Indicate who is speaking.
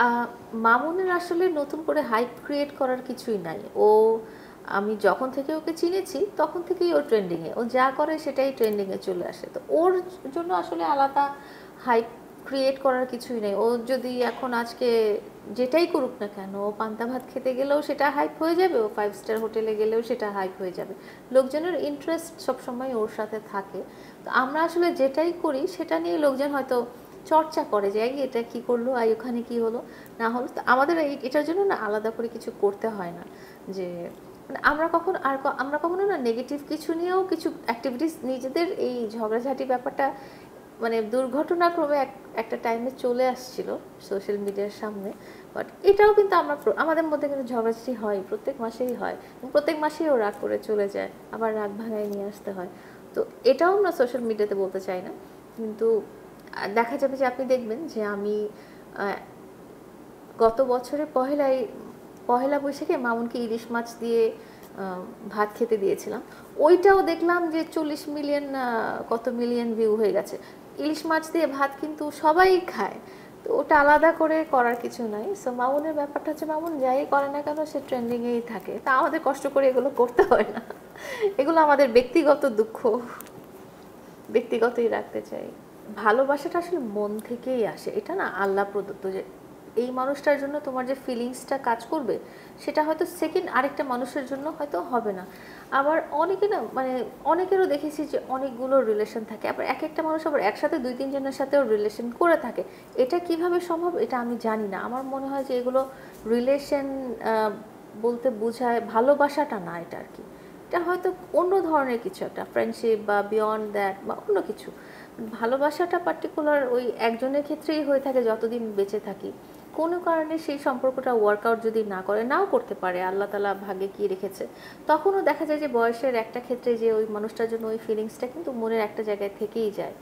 Speaker 1: আ মামুনের আসলে নতুন করে হাইপ ক্রিয়েট করার কিছুই নাই। আমি যখন থেকে ওকে চিনেছি তখন থেকেই ও ট্রেন্ডিং এ। ও যা করে সেটাই ট্রেন্ডিং এ চলে আসে। তো ওর জন্য আসলে আলাদা হাইপ ক্রিয়েট করার কিছুই নেই। ও যদি এখন আজকে যেটাই করুক না কেন, ও পান্তা ভাত খেতে গেলেও সেটা হাইপ হয়ে যাবে, ও 5 স্টার হোটেলে গেলেও সেটা হাইপ হয়ে যাবে। লোকজনের ইন্টারেস্ট সবসময় ওর সাথে থাকে। তো আমরা আসলে যেটাই করি সেটা নিয়ে লোকজন হয়তো চর্চা করে যে এই এটা কি করলো, ওখানে কি হলো না হলো। তো আমাদের এটার জন্য না আলাদা করে কিছু করতে হয় না যে মানে আমরা কখনো না নেগেটিভ কিছু নিয়েও কিছু অ্যাক্টিভিটিস নিজেদের এই ঝগড়াঝাটি ব্যাপারটা মানে দুর্ঘটনাক্রমে একটা টাইমে চলে আসছিল সোশ্যাল মিডিয়ার সামনে। বাট এটাও কিন্তু আমাদের মধ্যে কিন্তু ঝগড়াঝাটি হয়, প্রত্যেক মাসেই হয়, প্রত্যেক মাসেই ও রাগ করে চলে যায়, আবার রাগ ভাঙায় নিয়ে আসতে হয়। তো এটাও আমরা সোশ্যাল মিডিয়াতে বলতে চাই না, কিন্তু দেখা যাবে যে আপনি দেখবেন যে আমি গত বছরে পহেলা বৈশাখে মামুনকে ইলিশ মাছ দিয়ে ভাত খেতে দিয়েছিলাম। ওইটাও দেখলাম যে 40 মিলিয়ন কত মিলিয়ন ভিউ হয়ে গেছে। ইলিশ মাছ দিয়ে ভাত কিন্তু সবাই খায়। তো ওটা আলাদা করে করার কিছু নাই। সো মামুনের ব্যাপারটা হচ্ছে মামুন যাই করে না কেন সে ট্রেন্ডিংয়েই থাকে, তা আমাদের কষ্ট করে এগুলো করতে হয় না। এগুলো আমাদের ব্যক্তিগত দুঃখ, ব্যক্তিগতই রাখতে চাই। ভালোবাসাটা আসলে মন থেকেই আসে, এটা না আল্লাহ প্রদত্ত। যে এই মানুষটার জন্য তোমার যে ফিলিংসটা কাজ করবে সেটা হয়তো সেকেন্ড আরেকটা মানুষের জন্য হয়তো হবে না। আবার অনেকে না মানে অনেকেরও দেখেছি যে অনেকগুলো রিলেশন থাকে, আবার এক একটা মানুষ আবার একসাথে 2-3 জনের সাথেও রিলেশন করে থাকে। এটা কিভাবে সম্ভব এটা আমি জানি না। আমার মনে হয় যে এগুলো রিলেশন বলতে বোঝায় ভালোবাসাটা না, এটা আর কি। এটা হয়তো অন্য ধরনের কিছু একটা ফ্রেন্ডশিপ বা বিয়ন্ড দ্যাট বা অন্য কিছু। ভালোবাসাটা পার্টিকুলার ওই একজনের ক্ষেত্রেই হয়ে থাকে যতদিন বেঁচে থাকি। কোনো কারণে সেই সম্পর্কটা ওয়ার্কআউট যদি না করে, নাও করতে পারে, আল্লাহ তালা ভাগ্যে কি রেখেছে, তখনও দেখা যায় যে বয়সের একটা ক্ষেত্রে যে ওই মানুষটার জন্য ওই ফিলিংসটা কিন্তু মনের একটা জায়গায় থেকেই যায়।